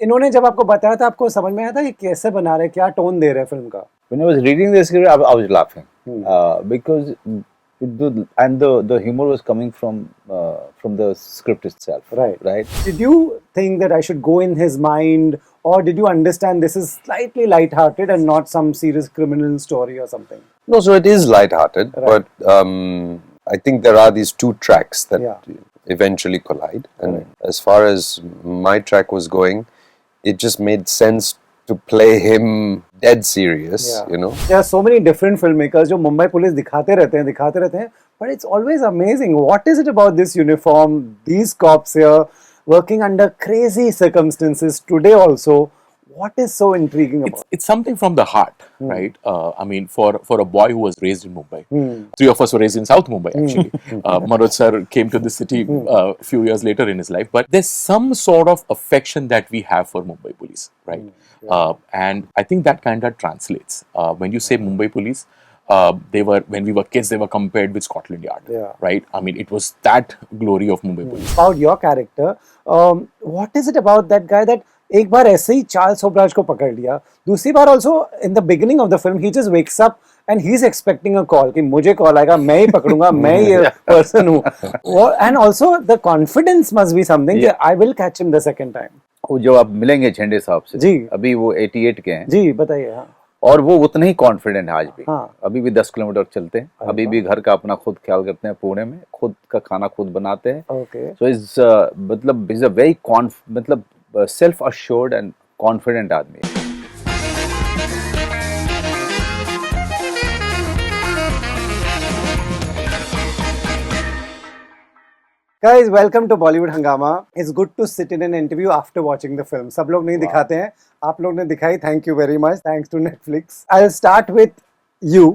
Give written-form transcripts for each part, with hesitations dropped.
इन्होंने जब आपको बताया था आपको समझ में आया था ये कैसे बना रहे, क्या टोन दे रहे हैं फिल्म का? When I was reading the script, I was laughing because the humor was coming from the script itself. Right. Did you think that I should go in his mind, or did you understand this is slightly light-hearted and not some serious criminal story or something? No, so it is light-hearted, but I think there are these two tracks that eventually collide. And as far as my track was going, it just made sense to play him dead serious, you know. There are so many different filmmakers जो Mumbai police दिखाते रहते हैं, but it's always amazing. What is it about this uniform, these cops here, working under crazy circumstances today also? What is so intriguing about it? It's something from the heart, right? I mean, for a boy who was raised in Mumbai, three of us were raised in South Mumbai, actually. Manoj sir came to the city a few years later in his life, but there's some sort of affection that we have for Mumbai police, right? And I think that kind of translates. When you say Mumbai police, when we were kids, they were compared with Scotland Yard, right? I mean, it was that glory of Mumbai police. About your character, what is it about that guy that एक बार ऐसे ही Charles सोब्राज को पकड़ लिया, दूसरी बार also in the beginning of the film he just wakes up and he's expecting a call कि मुझे call आएगा, मैं ही पकड़ूंगा, मैं ये person हूँ, and also the confidence must be something कि I will catch him the second time. वो जो आप मिलेंगे झंडे साहब से जी, अभी वो 88 के हैं जी, बताइए. हाँ, और वो उतने ही कॉन्फिडेंट है आज भी. अभी भी 10 किलोमीटर चलते हैं, अभी भी घर का अपना खुद ख्याल करते हैं, पुणे में खुद का खाना खुद बनाते हैं. सो इज मतलब इज अ वेरी मतलब सेल्फ अश्योर्ड एंड कॉन्फिडेंट आदमी है. Guys, welcome to Bollywood Hungama. It's good to sit in an interview after watching the film. सब लोग नहीं दिखाते हैं, आप लोग ने दिखाई. Thank you very much. Thanks to Netflix. I'll start with you.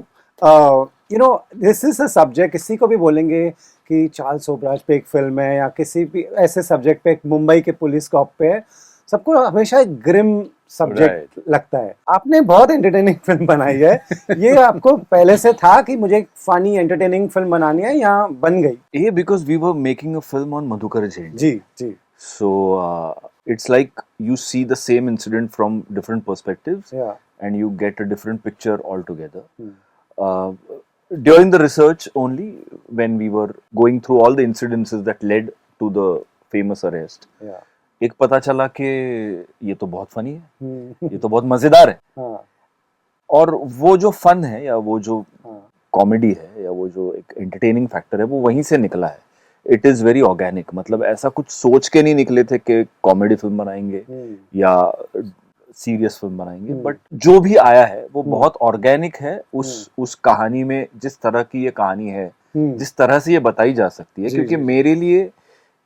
You know, this is a subject. किसी को भी बोलेंगे कि चार्ल्स सोब्राज पे एक फिल्म है या किसी भी ऐसे सब्जेक्ट पे, एक मुंबई के पुलिस कॉप पे है, सबको हमेशा एक ग्रिम सब्जेक्ट लगता है. आपने बहुत एंटरटेनिंग फिल्म बनाई है. ये आपको पहले से था कि मुझे एक फनी एंटरटेनिंग फिल्म बनानी है या बन गई? ये because we were making a film on Madhukar Zende. Ji, ji. So it's like you see the same incident from different perspectives, and you get a different picture altogether. During the research only, when we were going through all the incidences that led to the famous arrest, एक पता चला कि ये तो बहुत funny है, ये तो बहुत मजेदार है. और वो जो फन है या वो जो कॉमेडी है या वो जो एक एंटरटेनिंग फैक्टर है वो वहीं से निकला है. It is very organic. मतलब ऐसा कुछ सोच के नहीं निकले थे कि कॉमेडी फिल्म बनाएंगे या सीरियस फिल्म बनाएंगे, बट जो भी आया है वो बहुत ऑर्गेनिक है. उस कहानी में जिस तरह की ये कहानी है, जिस तरह से ये बताई जा सकती है, क्योंकि मेरे लिए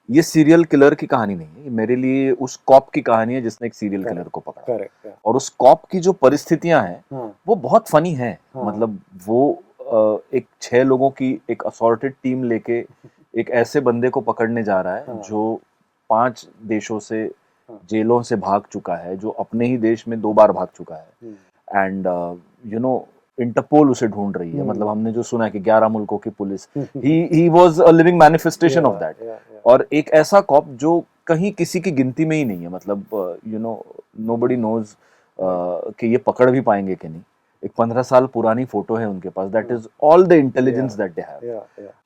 ये सीरियल किलर की कहानी नहीं है, मेरे लिए उस कॉप की कहानी है जिसने एक सीरियल किलर को पकड़ा. और उस कॉप की जो परिस्थितियां हैं वो बहुत फनी हैं. मतलब वो एक 6 लोगों की एक असॉर्टेड टीम लेके एक ऐसे बंदे को पकड़ने जा रहा है जो 5 देशों से जेलों से भाग चुका है, जो अपने ही देश में 2 बार भाग चुका है, एंड यू नो इंटरपोल उसे ढूंढ रही है. मतलब हमने जो सुना है कि 11 मुल्कों की police, he was a living manifestation of that. और एक ऐसा कॉप जो कहीं किसी की गिनती में ही नहीं है. मतलब यू नो नोबडी नोज कि ये पकड़ भी पाएंगे कि नहीं. एक 15 साल पुरानी फोटो है उनके पास. That is all the intelligence that they have.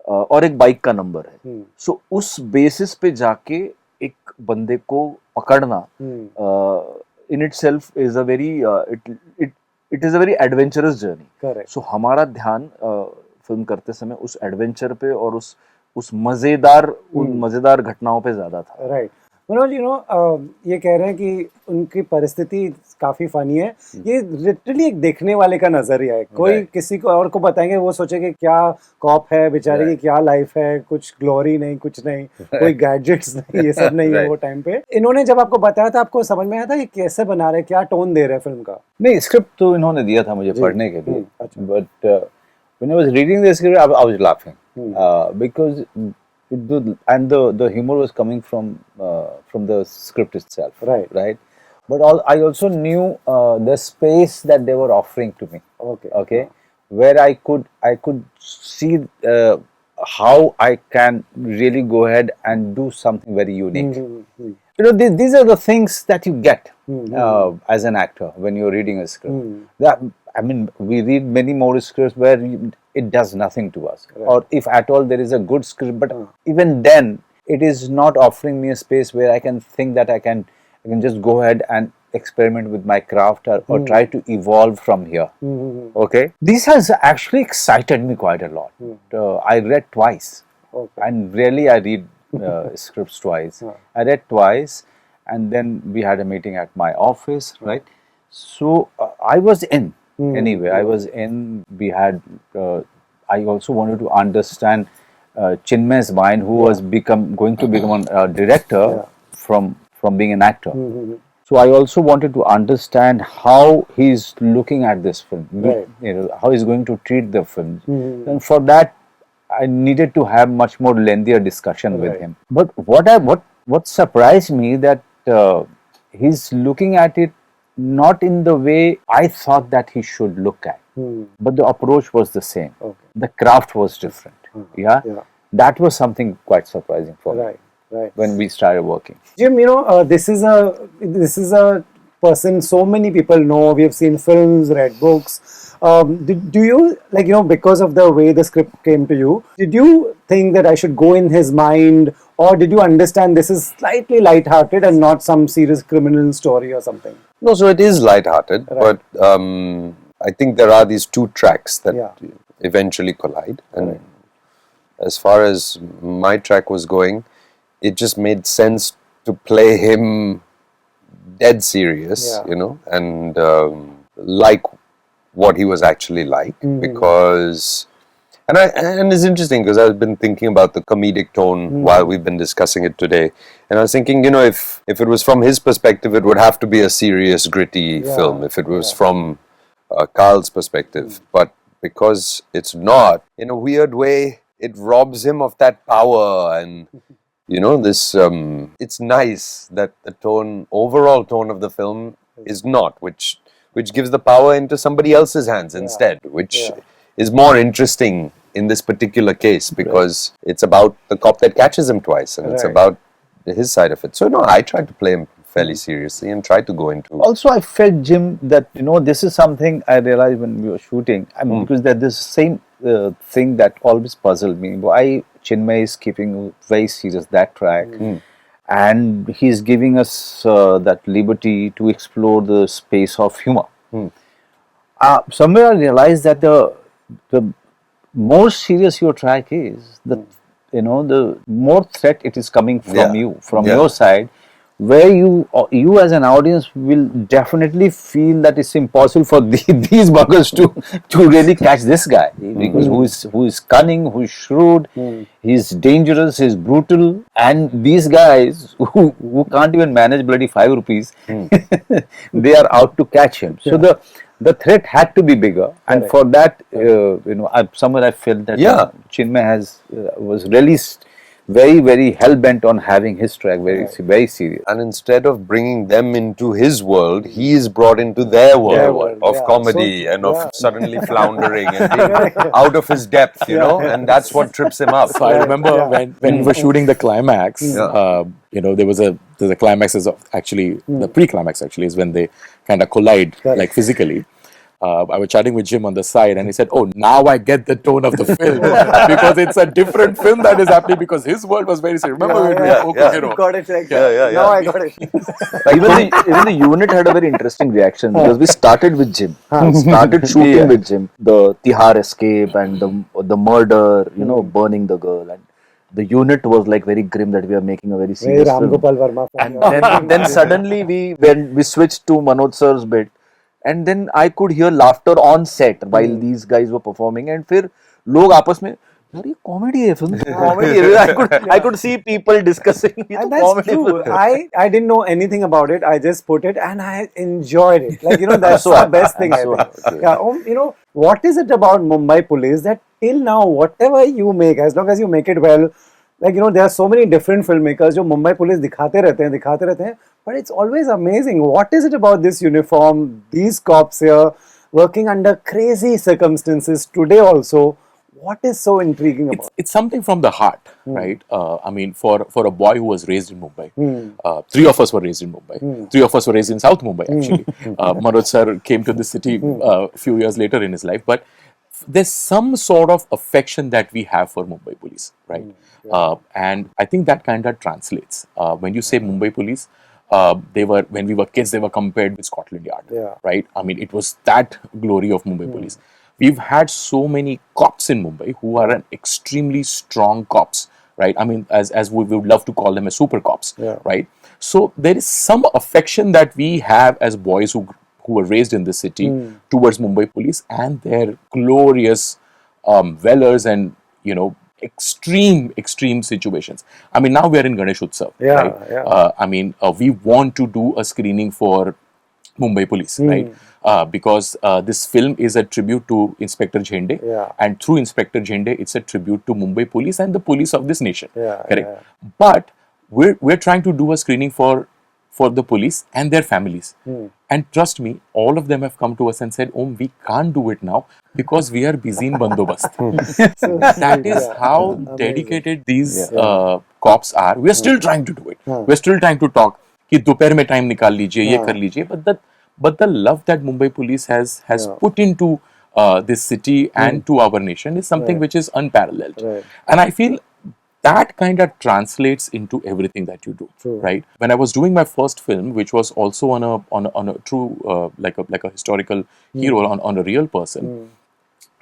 और एक बाइक का नंबर है. सो उस बेसिस पे जाके एक बंदे को पकड़ना in itself is a very it is a very adventurous journey. So हमारा ध्यान फिल्म करते समय उस एडवेंचर पे और उस मजेदार घटनाओं पे ज्यादा था. राइट. मनोज, यू नो, ये कह रहे हैं कि उनकी परिस्थिति काफी फनी है. ये लिटरली एक देखने वाले का नजरिया है. कोई किसी को और को बताएंगे वो सोचेंगे क्या कॉप है बेचारे की, क्या लाइफ है, कुछ ग्लोरी नहीं, कुछ नहीं, कोई गैजेट्स नहीं, ये सब नहीं है वो टाइम पे. इन्होंने जब आपको बताया था आपको समझ में आया था ये कैसे बना रहे, क्या टोन दे रहे फिल्म का? नहीं, स्क्रिप्ट तो इन्होंने दिया था मुझे पढ़ने के लिए, but when I was reading the script I was laughing because the humor was coming from the script itself, right. But I also knew the space that they were offering to me. Okay, where I could see how I can really go ahead and do something very unique. these are the things that you get as an actor when you're reading a script. I mean, we read many more scripts where it does nothing to us, or if at all there is a good script, but even then it is not offering me a space where I can think that I can just go ahead and experiment with my craft or try to evolve from here. Okay, this has actually excited me quite a lot. I read twice, and really I read scripts twice. I read twice, and then we had a meeting at my office, right? So I was in. Anyway, I was in. We had. I also wanted to understand Chinmay's mind, who was going to become a director from being an actor. So I also wanted to understand how he's looking at this film, how he's going to treat the film, and for that I needed to have much more lengthier discussion with him. But what surprised me that he's looking at it not in the way I thought that he should look at, but the approach was the same. The craft was different. That was something quite surprising for me. When we started working. Jim, this is a person so many people know. We have seen films, read books. Do you, because of the way the script came to you, did you think that I should go in his mind, or did you understand this is slightly light-hearted and not some serious criminal story or something? No, so it is light-hearted, but I think there are these two tracks that eventually collide. And as far as my track was going, it just made sense to play him dead serious, and like what he was actually like, because, and it's interesting because I've been thinking about the comedic tone while we've been discussing it today, and I was thinking, if it was from his perspective, it would have to be a serious, gritty film. If it was from Carl's perspective, but because it's not, in a weird way, it robs him of that power and. This, it's nice that the overall tone of the film is not, which gives the power into somebody else's hands instead, which is more interesting in this particular case because it's about the cop that catches him twice and it's about his side of it. So, no, I tried to play him fairly seriously and try to go into. Also, I felt, Jim, that this is something I realized when we were shooting. I mean, because that this same thing that always puzzled me. Why Chinmay is keeping very serious that track, and he's giving us that liberty to explore the space of humor. Somewhere I realized that the more serious your track is, the more threat it is coming from you, from your side, where you as an audience will definitely feel that it's impossible for these buggers to really catch this guy, because who is cunning, who is shrewd, he's dangerous, he's brutal, and these guys who can't even manage bloody 5 rupees, they are out to catch him. So the threat had to be bigger, and for that, somewhere I felt that Chinmay was really very, very hell-bent on having his track very serious. And instead of bringing them into his world, he is brought into their world of comedy and of suddenly floundering and being out of his depth, and that's what trips him up. So I remember when we were shooting the climax, there's a climax is actually, the pre-climax actually is when they kind of collide, like physically. I was chatting with Jim on the side and he said, "Oh, now I get the tone of the film because it's a different film that is happening because his world was very serious." Remember when we spoke with Hero? Got it. Now I got it. Even the unit had a very interesting reaction because we started with Jim, started shooting with Jim, the Tihar escape and the murder, burning the girl, and the unit was like very grim that we are making a very serious film. Verma and then suddenly we switched to Manoj sir's bit. And then I could hear laughter on set while these guys were performing, and फिर लोग आपस में यार ये comedy है film, comedy है. I could see people discussing. And that's true. I didn't know anything about it. I just put it and I enjoyed it. That's the best thing I think. Yeah, what is it about Mumbai police that till now, whatever you make, as long as you make it well, there are so many different filmmakers जो Mumbai police दिखाते रहते हैं, but it's always amazing. What is it about this uniform, these cops here, working under crazy circumstances today also? What is so intriguing about it's something from the heart, right? I mean, for a boy who was raised in Mumbai, three of us were raised in Mumbai. Three of us were raised in South Mumbai, actually. Manoj sir came to the city a few years later in his life, but there's some sort of affection that we have for Mumbai police, right? And I think that kind of translates. When you say Mumbai police, when we were kids, they were compared with Scotland Yard, right? I mean, it was that glory of Mumbai police. We've had so many cops in Mumbai who are an extremely strong cops, right? I mean, as we would love to call them as super cops, right? So there is some affection that we have as boys who were raised in the city towards Mumbai police and their glorious valors and, you know, extreme situations. I mean, now we are in Ganesh Utsav, right? I mean, we want to do a screening for Mumbai police, right? Because this film is a tribute to Inspector Zende, and through Inspector Zende, it's a tribute to Mumbai police and the police of this nation, correct? But we're trying to do a screening for the police and their families, and trust me, all of them have come to us and said, "Om, we can't do it now because we are busy in bandobast." So that is how dedicated these cops are. We are still trying to do it. We're still trying to talk. कि दोपहर में time निकाल लीजिए, ये कर लीजिए. But the love that Mumbai police has put into this city and to our nation is something which is unparalleled. And I feel that kind of translates into everything that you do, right? When I was doing my first film, which was also on a true like a historical hero, on a real person,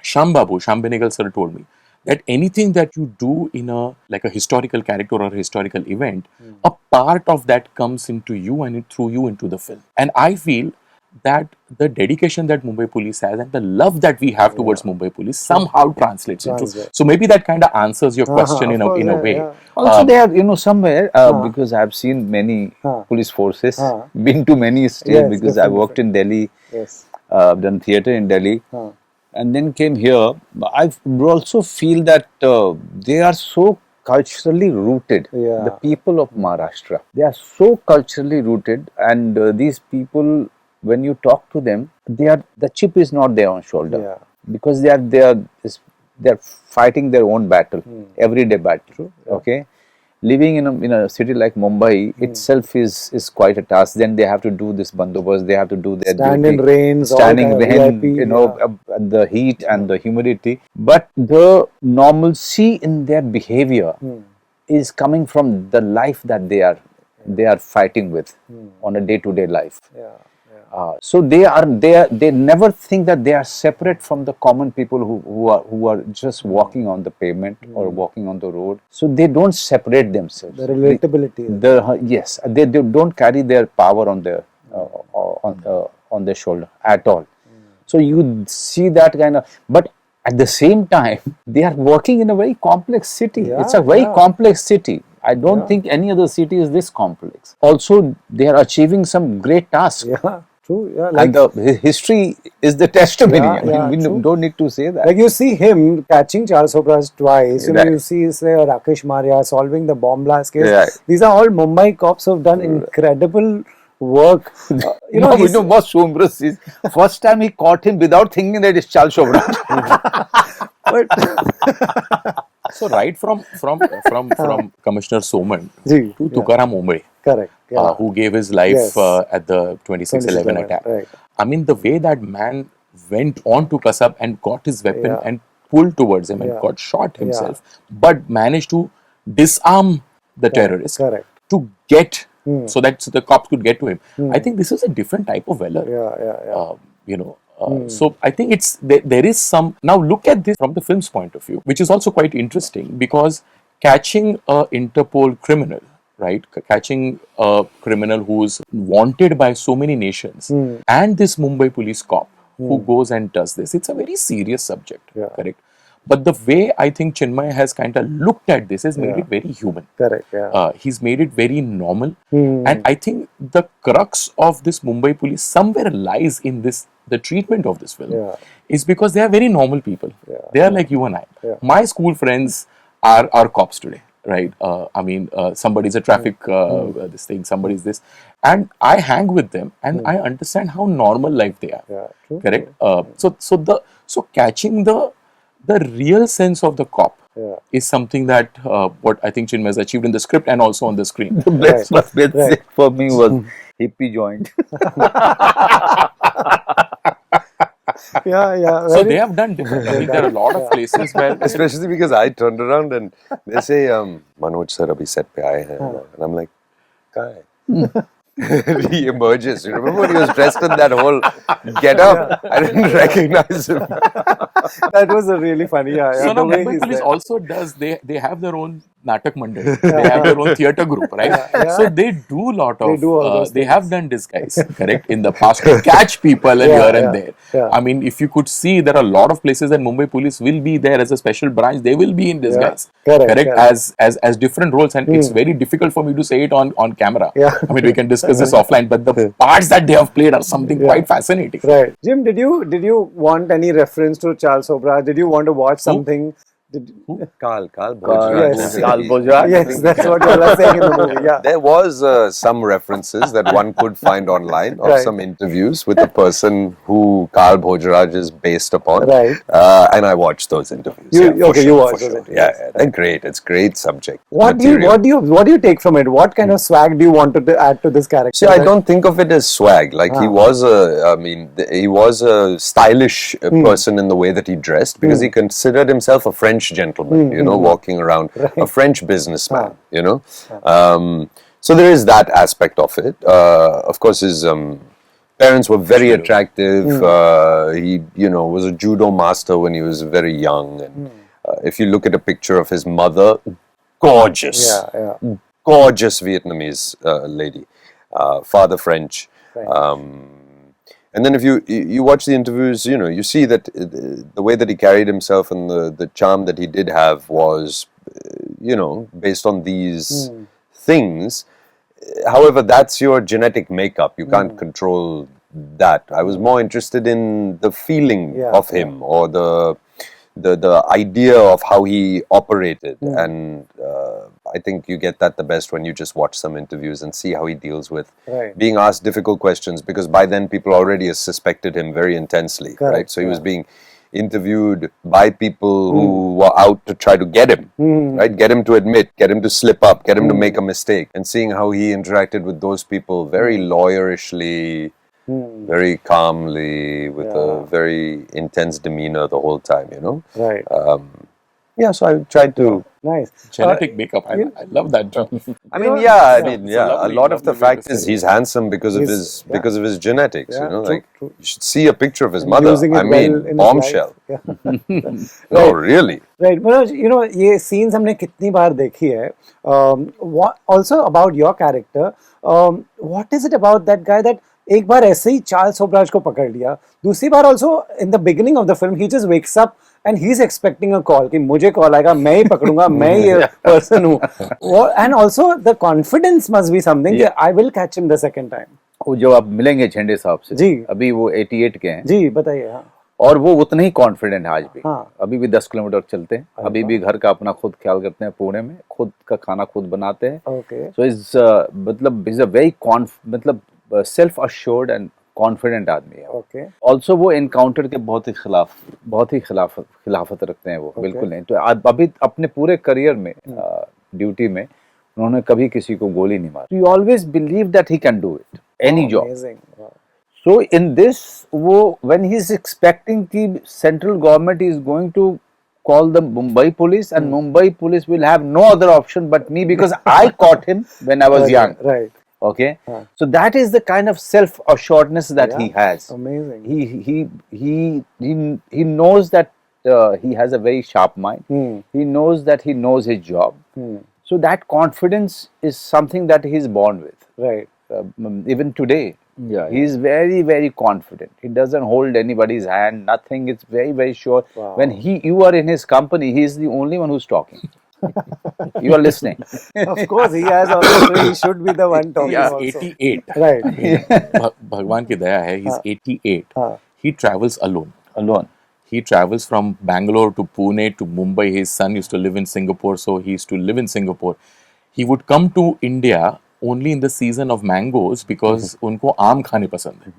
Sham Benegal sir told me that anything that you do in a historical character or a historical event, a part of that comes into you and through you into the film. And I feel that the dedication that Mumbai police has and the love that we have towards Mumbai police somehow translates into. So maybe that kind of answers your question in a way. Also, they are, you know, somewhere because I've seen many police forces, been to many states because I worked in Delhi, done theatre in Delhi, and then came here. I also feel that they are so culturally rooted. The people of Maharashtra, they are so culturally rooted, and these people, when you talk to them, the chip is not there on shoulder because they are fighting their own battle, everyday battle. Okay, living in a city like Mumbai itself is quite a task. Then they have to do this bandobast, they have to do their stand duty, in rain, VIP, you know, the heat and the humidity. But the normalcy in their behavior is coming from the life that they are fighting with on a day-to-day life. So they never think that they are separate from the common people who are just walking on the pavement or walking on the road. So they don't separate themselves. The relatability. Yes, they don't carry their power on their shoulder at all. So you see that kind of, but at the same time they are working in a very complex city. It's a very complex city. I don't think any other city is this complex. Also, they are achieving some great tasks. True, and the history is the testimony. I mean, we don't need to say that. Like you see him catching Charles Sobras twice. You know, you see say Rakesh Maria solving the bomb blast case. These are all Mumbai cops who have done incredible work. You know what so impressive is? First time he caught him without thinking that it's Charles Sobras. So right from Commissioner Soman to Tukaram Mumbai. Correct. Who gave his life at the 26/11 attack. Right. I mean, the way that man went on to Kasab and got his weapon and pulled towards him and got shot himself, but managed to disarm the terrorist to get so that the cops could get to him. I think this is a different type of valor. You know. So I think there is some. Now look at this from the film's point of view, which is also quite interesting because catching a Interpol criminal, right? Catching a criminal who's wanted by so many nations and this Mumbai police cop who goes and does this. It's a very serious subject, correct? But the way I think Chinmay has kind of looked at this has made it very human. Correct, he's made it very normal. And I think the crux of this Mumbai police somewhere lies in the treatment of this film is because they are very normal people. They are like you and I. My school friends are cops today. Right, I mean, somebody's a traffic this thing, somebody's this, and I hang with them, and I understand how normal life they are. Correct. So catching the real sense of the cop Yeah. is something that what I think Chinmay has achieved in the script and also on the screen. The best Right. for me was hippie joint. Yeah. So they have done different. I think there are a lot of places where Especially because I turned around and they say, Manoj sir abhi set pe aaye hain. And I'm like, "Kahan hai?" He emerges. You remember when he was dressed in that whole get-up? I didn't recognize him. That was a really funny. Yeah, So the now way Mumbai he's Police there. also does, they have their own Natak Mandal, they have their own theatre group, right? Yeah. So they do a lot of, do all those they things. have done disguise, correct, in the past to catch people and here and there. Yeah. I mean, if you could see, there are a lot of places that Mumbai Police will be there as a special branch, they will be in disguise, Correct. as different roles, and it's very difficult for me to say it on camera. Yeah. I mean, we can discuss this offline, but the parts that they have played are something quite fascinating. Right. Jim, did you want any reference to Charles Sobhraj? Did you want to watch something? Kal Yes. Kal Bojraj. Yes, that's what you are saying in the movie. Yeah. There was some references that one could find online of Right. some interviews with the person who Karl Bhojraj is based upon. Right. And I watched those interviews. You watched for those sure. interviews. Yeah, they're great. It's great subject. What do you take from it? What kind of swag do you want to add to this character? See, I don't think of it as swag. Like he was he was a stylish person in the way that he dressed because he considered himself a French gentleman, you know, walking around, a French businessman, you know. So there is that aspect of it. Of course, his parents were very attractive. He, you know, was a judo master when he was very young. And if you look at a picture of his mother, gorgeous. Gorgeous Vietnamese lady, father French. And then if you watch the interviews, you know, you see that the way that he carried himself and the charm that he did have was, you know, based on these things. However, that's your genetic makeup. You can't control that. I was more interested in the feeling of him or the idea of how he operated, and I think you get that the best when you just watch some interviews and see how he deals with being asked difficult questions, because by then people already suspected him very intensely, right? So he was being interviewed by people who were out to try to get him, right? Get him to admit, get him to slip up, get him to make a mistake, and seeing how he interacted with those people very lawyerishly, very calmly, with a very intense demeanor the whole time, you know? Right. So I tried to... Nice. Genetic makeup, I love that. I mean, a lot of the fact is he's handsome because of his genetics, you know, like you should see a picture of his mother. I mean, bombshell. No, really. Right, Manoj, you know, ये scenes हमने कितनी बार देखी है. Also about your character, what is it about that guy that एक बार ऐसे ही Charles सोब्राज को पकड़ लिया, दूसरी बार also in the beginning of the film he just wakes up and he's expecting a call कि मुझे call आएगा, मैं ही पकड़ूंगा, मैं ही ये person हूँ, and also the confidence must be something कि I will catch him the second time. वो जब आप मिलेंगे झंडे साहब से, जी, अभी वो 88 के हैं जी, बताइए. हाँ, और वो उतने ही कॉन्फिडेंट है आज भी. हाँ. अभी भी 10 किलोमीटर चलते हैं, अभी भी घर का अपना खुद ख्याल करते हैं, पुणे में खुद का खाना खुद बनाते हैं. Okay. So इज मतलब इज अ वेरी मतलब सेल्फ अश्योर्ड एंड कॉन्फिडेंट आदमी है. Okay. ऑल्सो वो एनकाउंटर के बहुत ही खिलाफत रखते हैं वो. बिल्कुल नहीं. तो अभी अपने पूरे करियर में ड्यूटी में उन्होंने कभी किसी को गोली नहीं मारी. You always believe that he can do it any job. Amazing. Wow. So in this, when he is expecting the central government is going to call the Mumbai police, and Mumbai police will have no other option but me because I caught him when I was young. Right. Okay, so that is the kind of self-assuredness that he has. Amazing. He knows that he has a very sharp mind. He knows that he knows his job. So that confidence is something that he is born with. Right. Even today. Yeah, he is very, very confident. He doesn't hold anybody's hand, nothing. It's very, very sure. Wow. When you are in his company, he is the only one who's talking. You are listening. Of course, he has also, he should be the one talking. He's also. 88. Right. भगवान की दया है, he's 88. He travels alone. He travels from Bangalore to Pune to Mumbai. His son used to live in Singapore, so he used to live in Singapore. He would come to India only in the season of mangoes because उनको आम खाने पसंद है.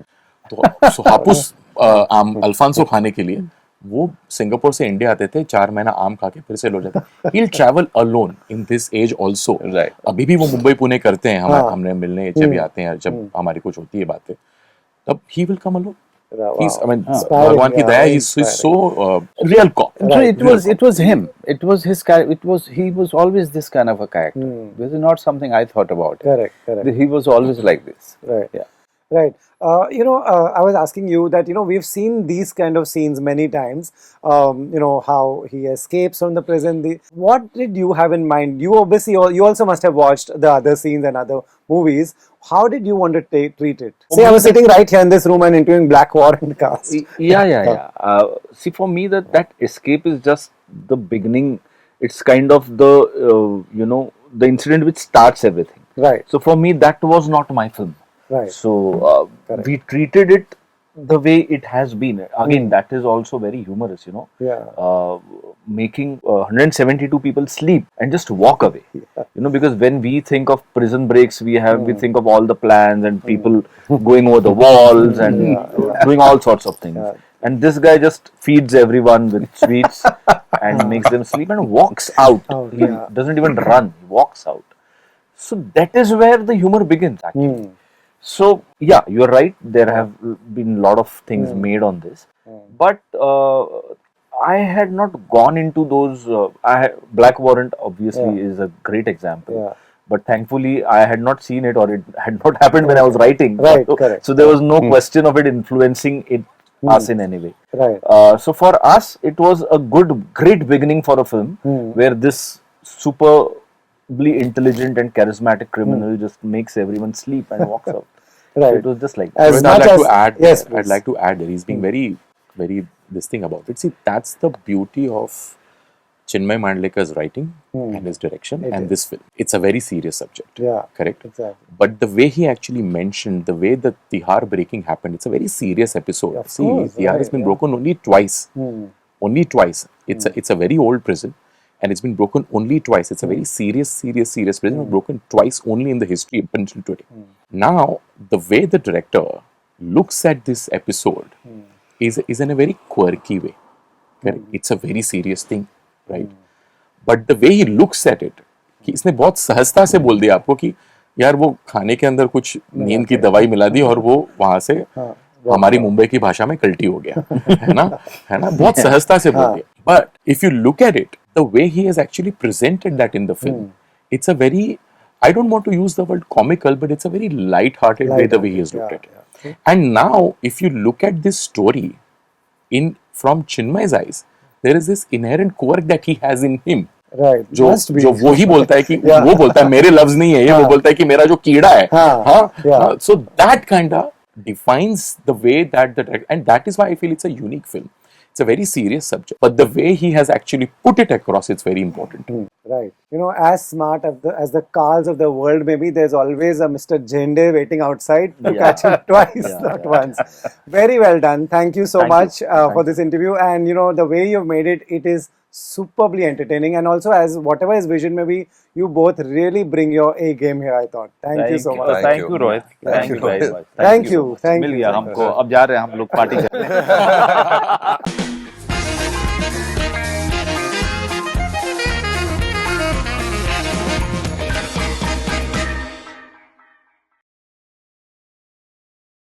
तो हापुस आम Alphonso खाने के लिए वो सिंगापुर से इंडिया आते थे, 4 महीना आम खा के फिर से लौट जाते. He'll travel alone in this age also. Right. अभी भी वो मुंबई पुणे करते हैं, हमने मिलने जब भी आते हैं, जब हमारी कुछ होती है बातें, तब he will come alone. He's, I mean, भगवान की दया, he's so real cop. Right. It was him. It was his character. He was always this kind of a character. This is not something I thought about. Correct. He was always like this. Right. Yeah. Right. I was asking you that, we've seen these kind of scenes many times, how he escapes from the prison. What did you have in mind? You obviously, you also must have watched the other scenes and other movies. How did you want to treat it? Say I was sitting right here in this room and interviewing Black Warrant cast. Yeah. See, for me, that escape is just the beginning. It's kind of the, the incident which starts everything. Right. So for me, that was not my film. Right. So we treated it the way it has been. Again, that is also very humorous, Yeah. making 172 people sleep and just walk away. Because when we think of prison breaks, we think of all the plans and people going over the walls and doing all sorts of things. And this guy just feeds everyone with sweets and makes them sleep and walks out. He doesn't even run, he walks out. So that is where the humor begins, actually. So yeah, you're right. There have been a lot of things made on this, but I had not gone into those. Black Warrant obviously is a great example, but thankfully I had not seen it, or it had not happened when I was writing. Right, so, correct. So there was no question of it influencing us in any way. Right. So for us, it was a great beginning for a film where this superbly intelligent and charismatic criminal just makes everyone sleep and walks out. Right. So it was just like As I'd much like as to add, yes, I'd like to add that he's being very, very this thing about it. See, that's the beauty of Chinmay Mandlekar's writing and his direction and this film. It's a very serious subject. Yeah. Correct? Exactly. But the way he actually mentioned, the way the Tihar breaking happened, it's a very serious episode. Of See, course, Tihar has been broken only twice. Only twice. It's a very old prison. And it's been broken only twice. It's a very serious prison. Broken twice only in the history up until today. Now, the way the director looks at this episode is in a very quirky way. It's a very serious thing, right? But the way he looks at it, कि इसने बहुत सहजता से बोल दिया आपको कि यार वो खाने के अंदर कुछ नींद की दवाई मिला दी और वो वहां से हमारी मुंबई की भाषा में कल्टी हो गया, है ना बहुत सहजता से बोल दिया. But if you look at it, the way he has actually presented that in the film, it's a very, I don't want to use the word comical, but it's a very light-hearted way the way he has looked at it. And now, if you look at this story from Chinmay's eyes, there is this inherent quirk that he has in him. Right. जो वो ही बोलता है कि वो बोलता है मेरे लफ्ज नहीं है ये, वो बोलता है कि मेरा जो कीड़ा है. So that kind of defines the way that and that is why I feel it's a unique film. It's a very serious subject, but the way he has actually put it across, it's very important. Right. As smart as the Carls of the world, maybe there's always a Mr. Zende waiting outside to catch him twice, not once. Very well done. Thank you so much for this interview. And the way you've made it, it is superbly entertaining. And also, as whatever his vision may be, you both really bring your A game here, I thought. Thank you so much. Thank you, Rohit. Thank you very much. Thank you. मिल गया हमको. अब जा रहे हैं हम लोग party करने.